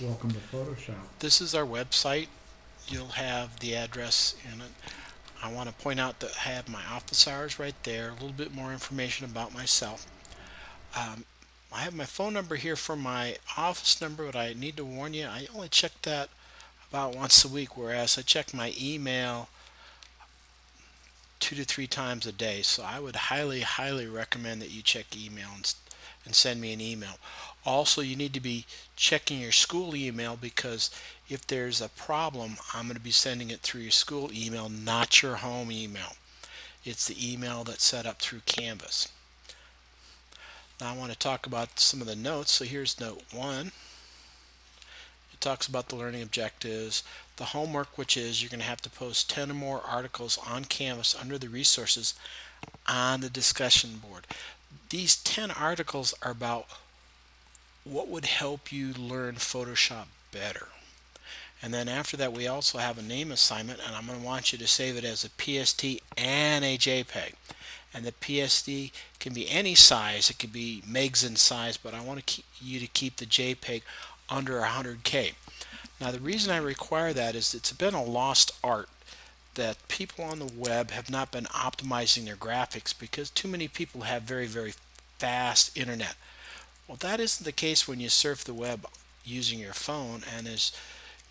Welcome to Photoshop. This is our website. You'll have the address in it. I want to point out that I have my office hours right there, a little bit more information about myself. Um, I have my phone number here for my office number, but I need to warn you, I only check that about once a week, whereas I check my email 2 to 3 times a day. So I would highly recommend that you check email and send me an email. Also, you need to be checking your school email because if there's a problem, I'm going to be sending it through your school email, not your home email. It's the email that's set up through Canvas. Now I want to talk about some of the notes. So here's note 1. It talks about the learning objectives, the homework, which is you're going to have to post 10 or more articles on Canvas under the resources on the discussion board. These 10 articles are about what would help you learn Photoshop better. And then after that, we also have a name assignment, and I'm going to want you to save it as a PST and a JPEG. And the PSD can be any size, it could be megs in size, but I want you to keep the JPEG under 100K. Now, the reason I require that is it's been a lost art that people on the web have not been optimizing their graphics because too many people have very fast internet. Well, that isn't the case when you surf the web using your phone. And as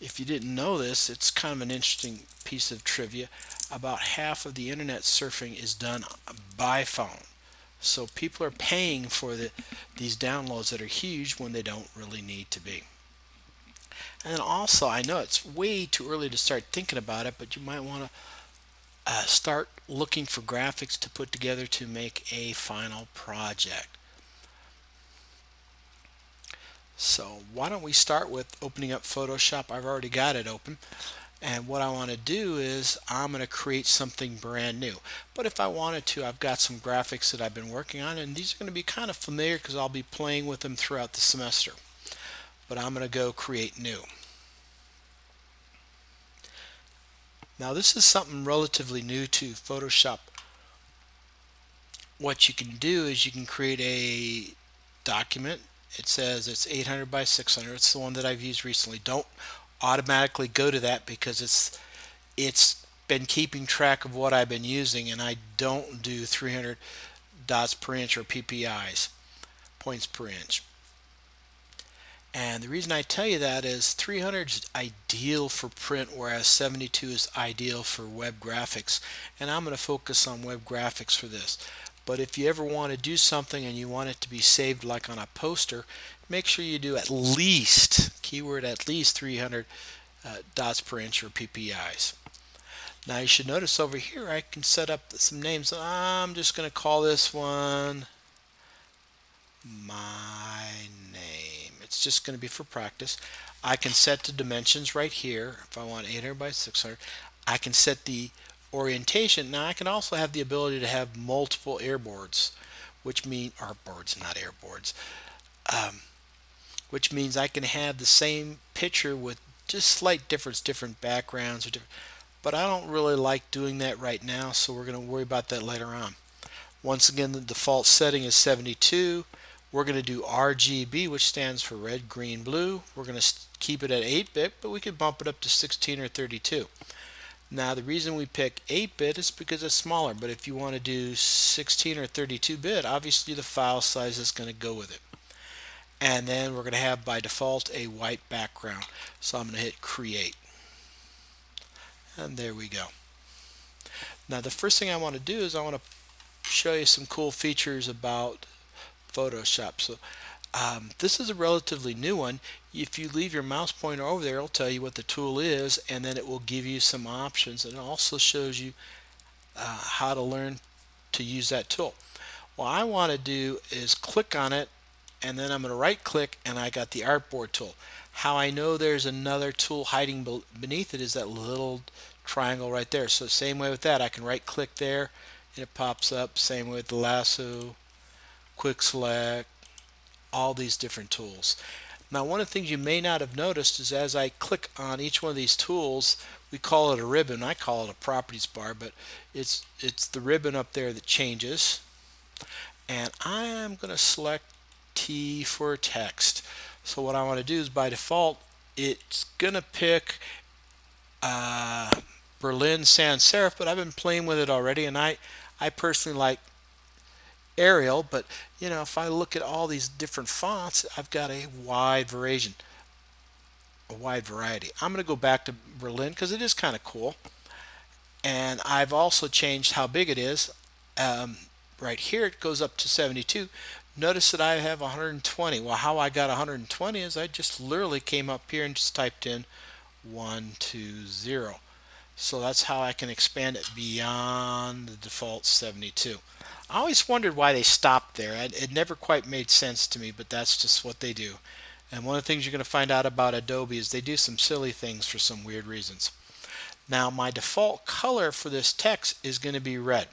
if you didn't know this, it's kind of an interesting piece of trivia. About half of the internet surfing is done by phone. So people are paying for these downloads that are huge when they don't really need to be. And then also, I know it's way too early to start thinking about it, but you might want to start looking for graphics to put together to make a final project. So why don't we start with opening up Photoshop? I've already got it open. And what I want to do is I'm going to create something brand new. But if I wanted to, I've got some graphics that I've been working on, and these are going to be kind of familiar because I'll be playing with them throughout the semester. But I'm going to go create new. Now this is something relatively new to Photoshop. What you can do is you can create a document. It says it's 800 by 600. It's the one that I've used recently. Don't automatically go to that because it's been keeping track of what I've been using, and I don't do 300 dots per inch or PPIs, points per inch. And the reason I tell you that is 300 is ideal for print, whereas 72 is ideal for web graphics. And I'm going to focus on web graphics for this. But if you ever want to do something and you want it to be saved like on a poster, make sure you do at least, keyword at least 300 dots per inch or PPIs. Now you should notice over here I can set up some names. I'm just going to call this one my name. It's just going to be for practice. I can set the dimensions right here. If I want 800 by 600, I can set the orientation. Now I can also have the ability to have multiple airboards, which mean or boards, not airboards, um, which means I can have the same picture with just slight difference, different backgrounds, or different. But I don't really like doing that right now, so we're going to worry about that later on. Once again, the default setting is 72. We're going to do RGB, which stands for red, green, blue. We're going to keep it at 8-bit, but we could bump it up to 16 or 32. Now, the reason we pick 8-bit is because it's smaller, but if you want to do 16 or 32-bit, obviously the file size is going to go with it. And then we're going to have by default a white background. So I'm going to hit create. And there we go. Now the first thing I want to do is I want to show you some cool features about Photoshop. So this is a relatively new one. If you leave your mouse pointer over there, it'll tell you what the tool is, and then it will give you some options. And it also shows you how to learn to use that tool. What I want to do is click on it, and then I'm going to right click, and I got the artboard tool. How I know there's another tool hiding beneath it is that little triangle right there. So same way with that, I can right click there and it pops up. Same way with the lasso, quick select, all these different tools. Now one of the things you may not have noticed is as I click on each one of these tools, we call it a ribbon. I call it a properties bar, but it's the ribbon up there that changes. And I'm going to select T for text. So what I want to do is by default it's gonna pick Berlin sans serif, but I've been playing with it already, and I personally like Arial. But if I look at all these different fonts, I've got a wide variety. I'm going to go back to Berlin because it is kind of cool, and I've also changed how big it is. Um, right here, it goes up to 72. Notice that I have 120. Well, how I got 120 is I just literally came up here and just typed in 120. So that's how I can expand it beyond the default 72. I always wondered why they stopped there. It never quite made sense to me, but that's just what they do. And one of the things you're going to find out about Adobe is they do some silly things for some weird reasons. Now, my default color for this text is going to be red.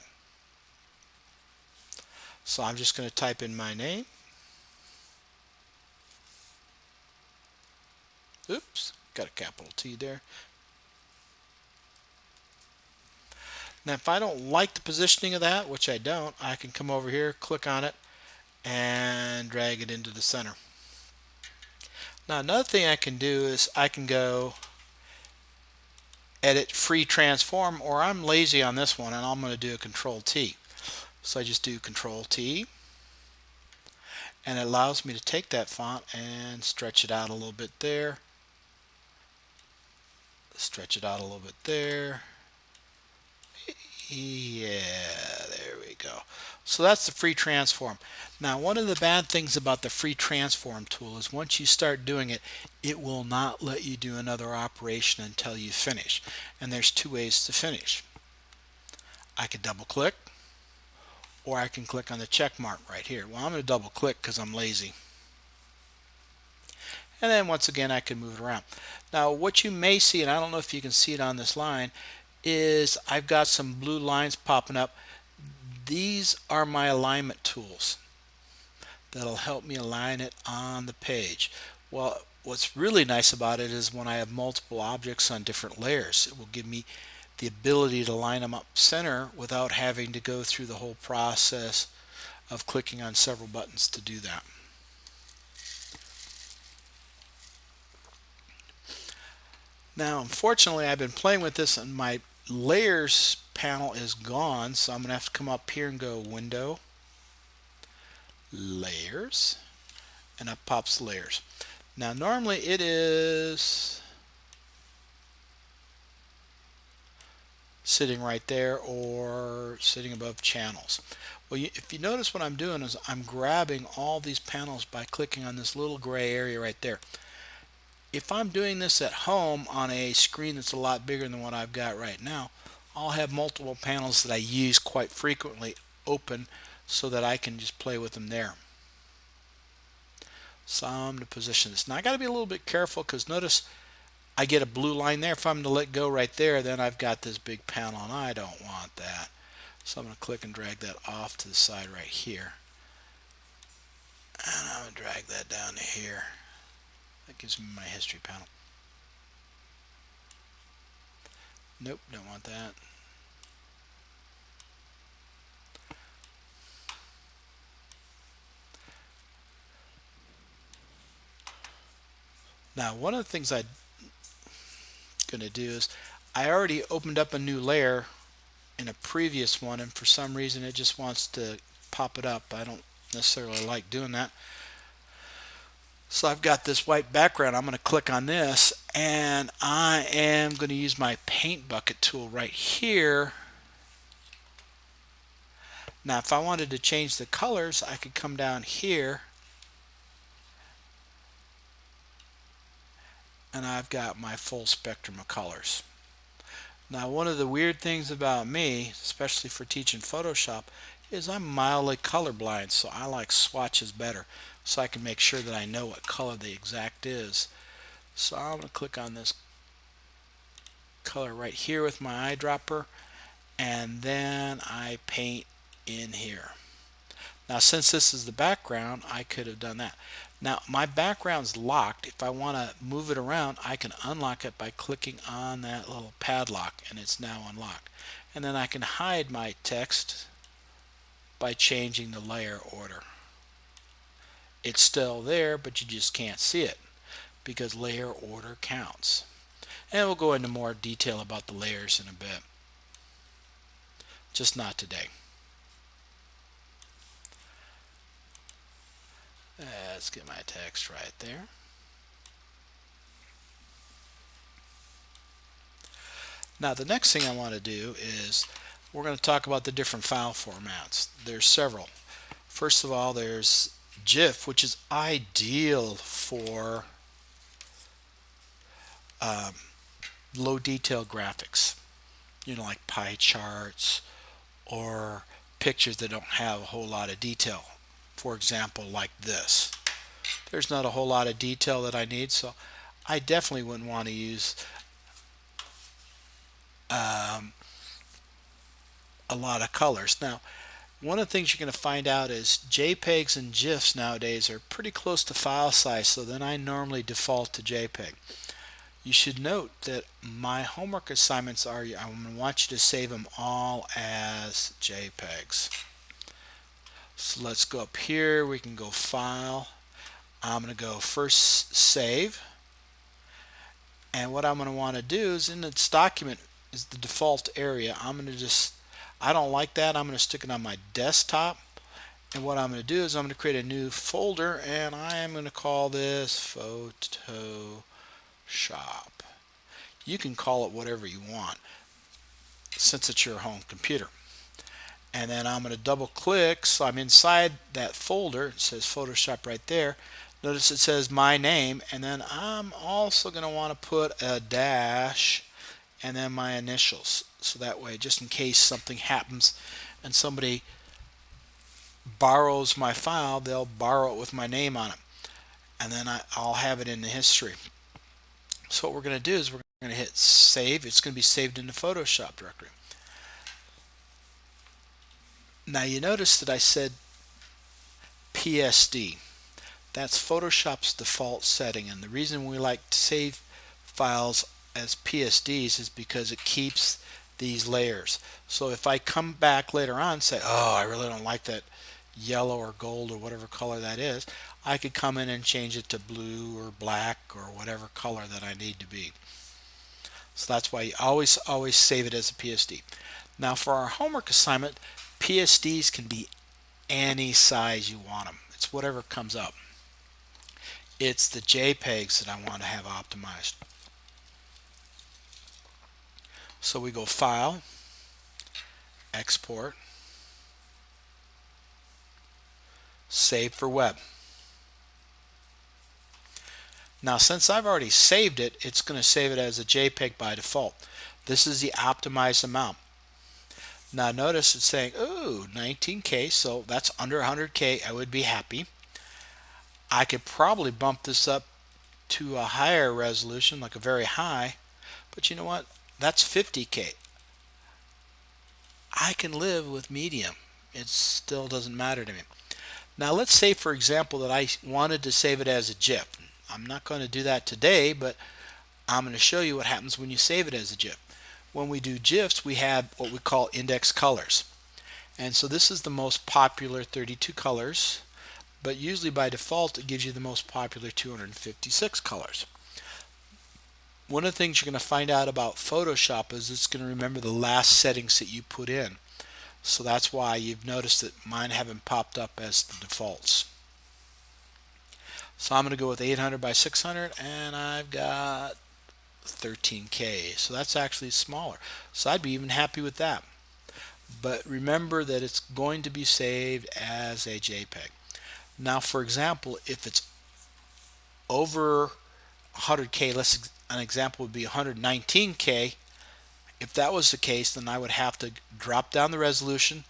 So I'm just going to type in my name. Oops, got a capital T there. Now, if I don't like the positioning of that, which I don't, I can come over here, click on it, and drag it into the center. Now, another thing I can do is I can go edit free transform, or I'm lazy on this one and I'm going to do a Control T. So I just do Control T, and it allows me to take that font and stretch it out a little bit there, stretch it out a little bit there. Yeah, there we go. So that's the free transform. Now, one of the bad things about the free transform tool is once you start doing it, it will not let you do another operation until you finish. And there's two ways to finish. I could double click, or I can click on the check mark right here. Well, I'm going to double click because I'm lazy. And then once again, I can move it around. Now, what you may see, and I don't know if you can see it on this line, is I've got some blue lines popping up. These are my alignment tools that'll help me align it on the page. Well, what's really nice about it is when I have multiple objects on different layers, it will give me the ability to line them up center without having to go through the whole process of clicking on several buttons to do that. Now, unfortunately, I've been playing with this and my layers panel is gone, so I'm going to have to come up here and go Window, Layers, and up pops layers. Now, normally it is sitting right there or sitting above channels. Well, if you notice what I'm doing is I'm grabbing all these panels by clicking on this little gray area right there. If I'm doing this at home on a screen that's a lot bigger than what I've got right now, I'll have multiple panels that I use quite frequently open so that I can just play with them there. So I'm going to position this. Now I got to be a little bit careful because notice I get a blue line there. If I'm to let go right there, then I've got this big panel and I don't want that. So I'm going to click and drag that off to the side right here. And I'm going to drag that down to here. That gives me my history panel. Nope, don't want that. Now, one of the things I'm going to do is I already opened up a new layer in a previous one, and for some reason it just wants to pop it up. I don't necessarily like doing that. So I've got this white background. I'm going to click on this, and I am going to use my paint bucket tool right here. Now, if I wanted to change the colors, I could come down here, and I've got my full spectrum of colors. Now, one of the weird things about me, especially for teaching Photoshop, is I'm mildly colorblind, so I like swatches better, so I can make sure that I know what color the exact is. So I'm going to click on this color right here with my eyedropper, and then I paint in here. Now, since this is the background, I could have done that. Now, my background's locked. If I want to move it around, I can unlock it by clicking on that little padlock, and it's now unlocked. And then I can hide my text by changing the layer order. It's still there, but you just can't see it. because layer order counts. And we'll go into more detail about the layers in a bit. Just not today. Let's get my text right there. Now the next thing I want to do is we're going to talk about the different file formats. There's several. First of all, there's GIF, which is ideal for low detail graphics, like pie charts or pictures that don't have a whole lot of detail. For example, like this. There's not a whole lot of detail that I need, so I definitely wouldn't want to use a lot of colors. Now, one of the things you're going to find out is JPEGs and GIFs nowadays are pretty close to file size, so then I normally default to JPEG. You should note that my homework assignments are, I want you to save them all as JPEGs. So let's go up here, we can go File. I'm going to go first Save. And what I'm going to want to do is in this document is the default area. I don't like that. I'm going to stick it on my desktop. And what I'm going to do is I'm going to create a new folder and I am going to call this Photoshop. You can call it whatever you want since it's your home computer. And then I'm going to double click so I'm inside that folder. It says Photoshop right there. Notice it says my name, and then I'm also going to want to put a dash and then my initials, so that way just in case something happens and somebody borrows my file, they'll borrow it with my name on it, and then I'll have it in the history. So what we're going to do is we're going to hit save. It's going to be saved in the Photoshop directory. Now you notice that I said PSD. That's Photoshop's default setting, and the reason we like to save files as PSDs is because it keeps these layers. So if I come back later on and say, oh, I really don't like that yellow or gold or whatever color that is, I could come in and change it to blue or black or whatever color that I need to be. So that's why you always save it as a PSD. Now for our homework assignment, PSDs can be any size you want them. It's whatever comes up. It's the JPEGs that I want to have optimized. So we go File, Export, Save for Web. Now since I've already saved it, it's going to save it as a JPEG by default. This is the optimized amount. Now notice it's saying, ooh, 19K, so that's under 100K. I would be happy. I could probably bump this up to a higher resolution, like a very high, but you know what? That's 50K. I can live with medium. It still doesn't matter to me. Now let's say, for example, that I wanted to save it as a GIF. I'm not going to do that today, but I'm going to show you what happens when you save it as a GIF. When we do GIFs, we have what we call index colors. And so this is the most popular 32 colors, but usually by default it gives you the most popular 256 colors. One of the things you're going to find out about Photoshop is it's going to remember the last settings that you put in. So that's why you've noticed that mine haven't popped up as the defaults. So I'm going to go with 800 by 600 and I've got 13K. So that's actually smaller. So I'd be even happy with that. But remember that it's going to be saved as a JPEG. Now for example, if it's over 100K, an example would be 119K. If that was the case, then I would have to drop down the resolution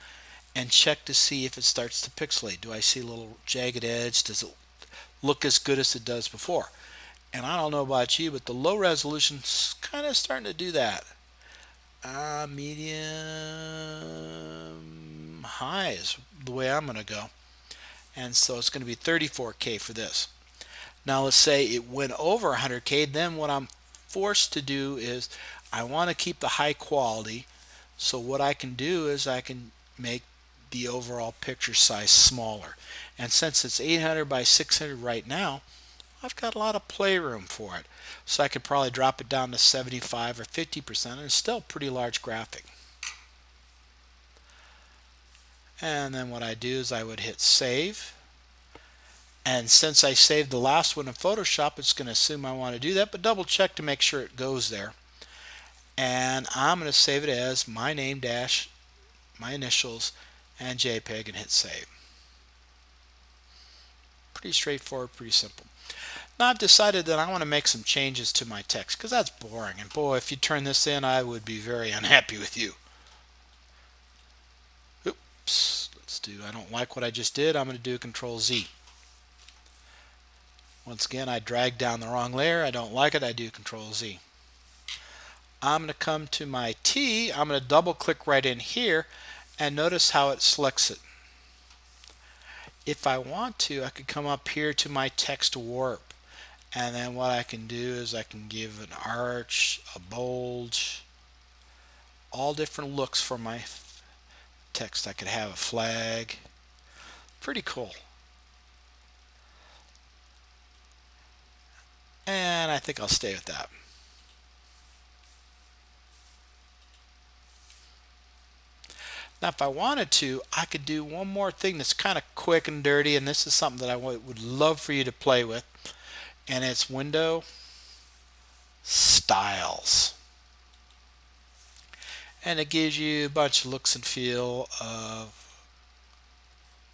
and check to see if it starts to pixelate. Do I see a little jagged edge? Does it look as good as it does before? And I don't know about you, but the low resolution's kind of starting to do that. Medium high is the way I'm going to go. And so it's going to be 34K for this. Now let's say it went over 100K, then what I'm forced to do is I want to keep the high quality. So what I can do is I can make the overall picture size smaller. And since it's 800 by 600 right now, I've got a lot of playroom for it. So I could probably drop it down to 75 or 50%, and it's still a pretty large graphic. And then what I do is I would hit save. And since I saved the last one in Photoshop, it's going to assume I want to do that, but double check to make sure it goes there. And I'm going to save it as my name dash my initials and JPEG and hit save. Pretty straightforward, pretty simple. Now I've decided that I want to make some changes to my text because that's boring, and boy, if you turn this in, I would be very unhappy with you. Oops, I don't like what I just did. I'm going to do Control Z. Once again, I dragged down the wrong layer. I don't like it. I do Control Z. I'm going to come to my T. I'm going to double click right in here and notice how it selects it. If I want to, I could come up here to my text warp, and then what I can do is I can give an arch, a bulge, all different looks for my text. I could have a flag. Pretty cool. And I think I'll stay with that. Now if I wanted to, I could do one more thing that's kind of quick and dirty, and this is something that I would love for you to play with, and it's Window Styles. And it gives you a bunch of looks and feel of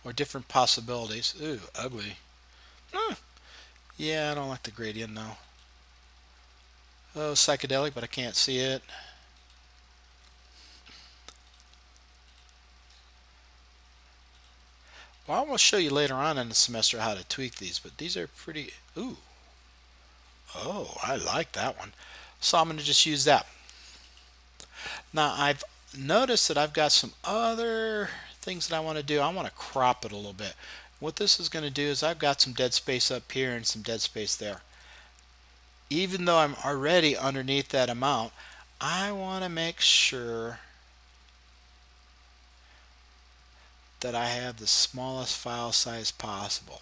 or different possibilities. Ooh, ugly. Yeah, I don't like the gradient though. Oh, psychedelic, but I can't see it. Well, I will show you later on in the semester how to tweak these, but these are pretty. Ooh. Oh, I like that one. So I'm going to just use that. Now I've noticed that I've got some other things that I want to do. I want to crop it a little bit. What this is going to do is I've got some dead space up here and some dead space there. Even though I'm already underneath that amount, I want to make sure that I have the smallest file size possible.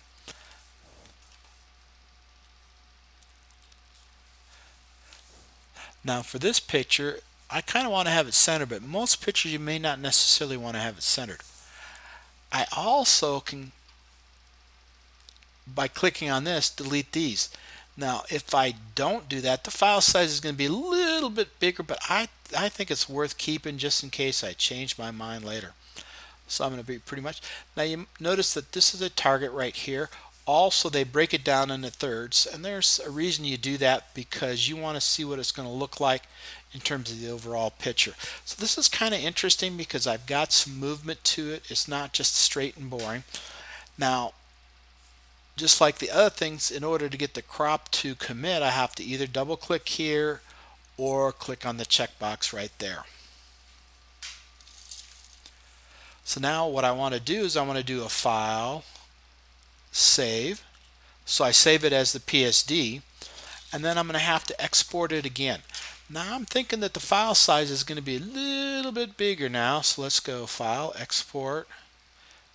Now for this picture, I kind of want to have it centered, but most pictures you may not necessarily want to have it centered. I also can, by clicking on this, delete these. Now if I don't do that, the file size is going to be a little bit bigger, but I think it's worth keeping just in case I change my mind later. So I'm going to be pretty much. Now you notice that this is a target right here. Also they break it down into thirds, and there's a reason you do that, because you want to see what it's going to look like in terms of the overall picture. So this is kind of interesting because I've got some movement to it. It's not just straight and boring. Now just like the other things, in order to get the crop to commit, I have to either double click here or click on the checkbox right there. So now what I want to do is I want to do a file, save. So I save it as the PSD, and then I'm going to have to export it again. Now I'm thinking that the file size is going to be a little bit bigger now, so let's go File, Export,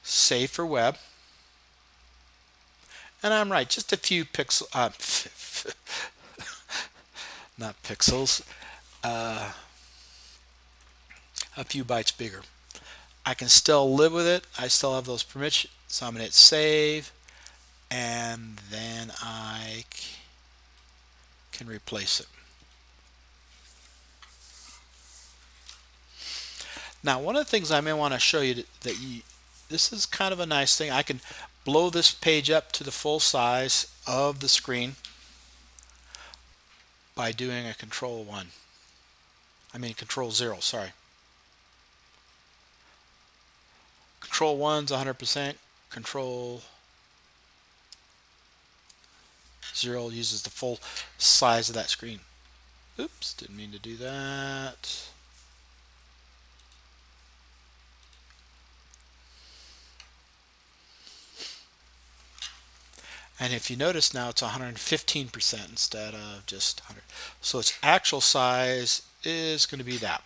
Save for Web. And I'm right, just a few pixels, not pixels, a few bytes bigger. I can still live with it. I still have those permissions. So I'm going to hit save, and then I can replace it. Now one of the things I may want to show you this is kind of a nice thing. I can blow this page up to the full size of the screen by doing a Control 0, sorry. Control 1's 100%, Control 0 uses the full size of that screen. Oops, didn't mean to do that. And if you notice now it's 115% instead of just 100. So its actual size is going to be that.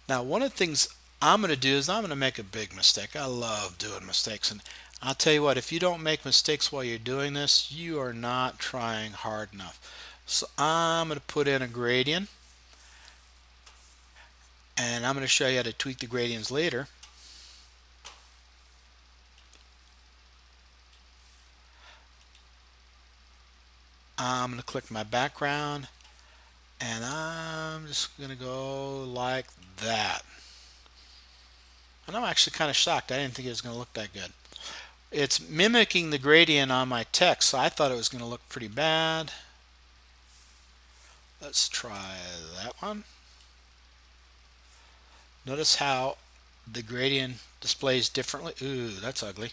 Now one of the things I'm going to do is I'm going to make a big mistake. I love doing mistakes, and I'll tell you what, if you don't make mistakes while you're doing this, you are not trying hard enough. So I'm going to put in a gradient, and I'm going to show you how to tweak the gradients later. I'm going to click my background, and I'm just going to go like that. And I'm actually kind of shocked. I didn't think it was going to look that good. It's mimicking the gradient on my text, so I thought it was going to look pretty bad. Let's try that one. Notice how the gradient displays differently. Ooh, that's ugly.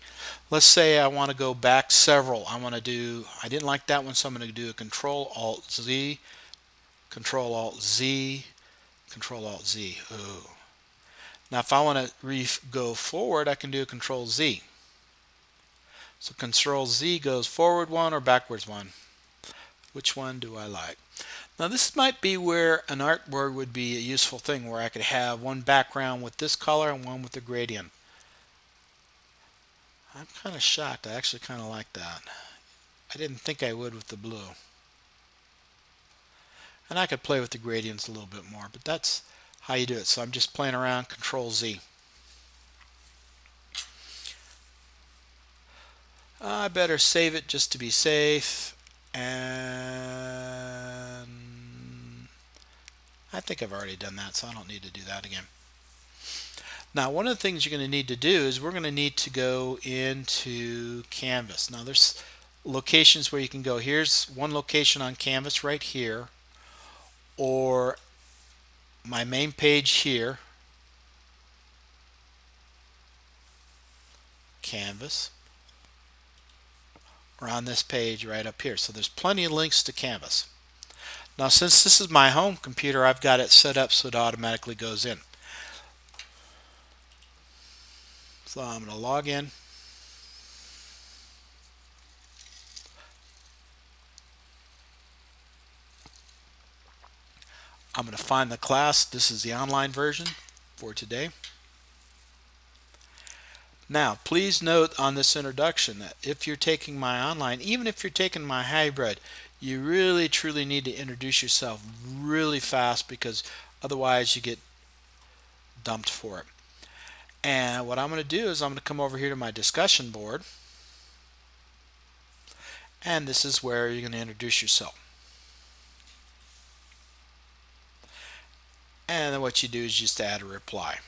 Let's say I want to go back several. I didn't like that one, so I'm going to do a Control Alt Z, Control Alt Z, Control Alt Z. Ooh. Now if I want to go forward, I can do a Control Z. So Control Z goes forward one or backwards one. Which one do I like? Now this might be where an artboard would be a useful thing, where I could have one background with this color and one with the gradient. I'm kind of shocked. I actually kind of like that. I didn't think I would with the blue. And I could play with the gradients a little bit more, but that's how you do it. So I'm just playing around, Control Z. I better save it just to be safe. And I think I've already done that, so I don't need to do that again. Now, one of the things you're going to need to do is we're going to need to go into Canvas. Now, there's locations where you can go. Here's one location on Canvas right here, or my main page here, Canvas, or on this page right up here. So there's plenty of links to Canvas. Now, since this is my home computer, I've got it set up so it automatically goes in. So I'm going to log in. I'm going to find the class. This is the online version for today. Now, please note on this introduction that if you're taking my online, even if you're taking my hybrid, you really truly need to introduce yourself really fast, because otherwise you get dumped for it. And what I'm going to do is I'm going to come over here to my discussion board, and this is where you're going to introduce yourself. And then what you do is just add a reply.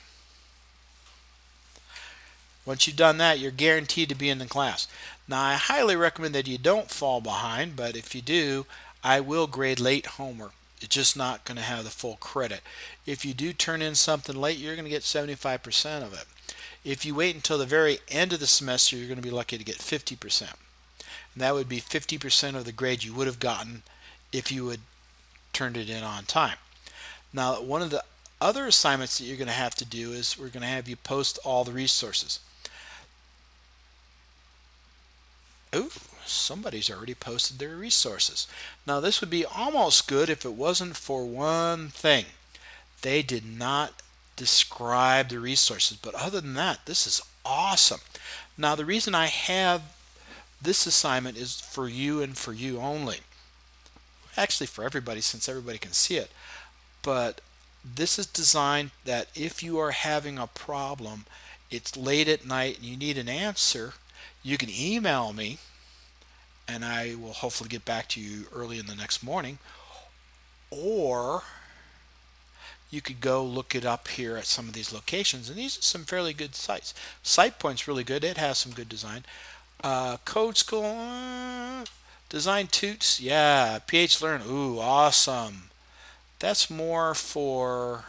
Once you've done that, you're guaranteed to be in the class. Now, I highly recommend that you don't fall behind, but if you do, I will grade late homework. It's just not going to have the full credit. If you do turn in something late, you're going to get 75% of it. If you wait until the very end of the semester, you're going to be lucky to get 50%. And that would be 50% of the grade you would have gotten if you had turned it in on time. Now, one of the other assignments that you're going to have to do is we're going to have you post all the resources. Ooh, somebody's already posted their resources. Now, this would be almost good if it wasn't for one thing. They did not describe the resources, but other than that, this is awesome. Now, the reason I have this assignment is for you and for you only. Actually, for everybody, since everybody can see it. But this is designed that if you are having a problem, it's late at night and you need an answer, you can email me and I will hopefully get back to you early in the next morning, or you could go look it up here at some of these locations, and these are some fairly good sites. SitePoint's really good. It has some good design. Code School, Design Toots, yeah. PH Learn, ooh, awesome. That's more for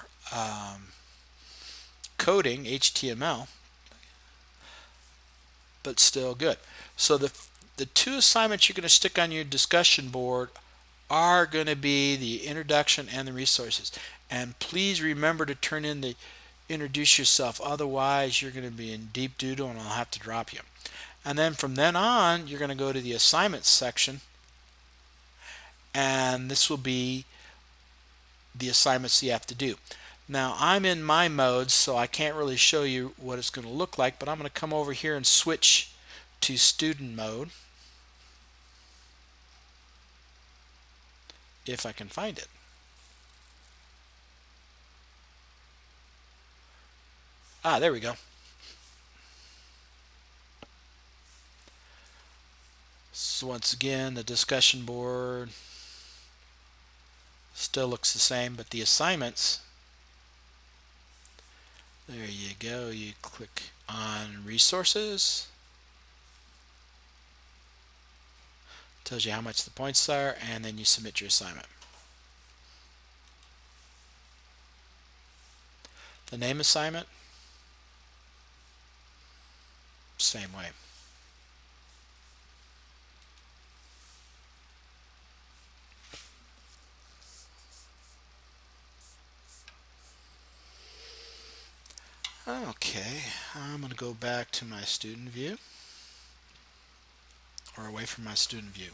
coding, HTML, but still good. So the two assignments you're going to stick on your discussion board are going to be the introduction and the resources. And please remember to turn in the introduce yourself, otherwise you're going to be in deep doodle and I'll have to drop you. And then from then on, you're going to go to the assignments section, and this will be the assignments you have to do. Now, I'm in my mode, so I can't really show you what it's going to look like, but I'm going to come over here and switch to student mode if I can find it. Ah, there we go. So once again, the discussion board still looks the same, but the assignments, there you go. You click on resources, tells you how much the points are, and then you submit your assignment. The name assignment, same way. Okay, I'm going to go back to my student view, or away from my student view.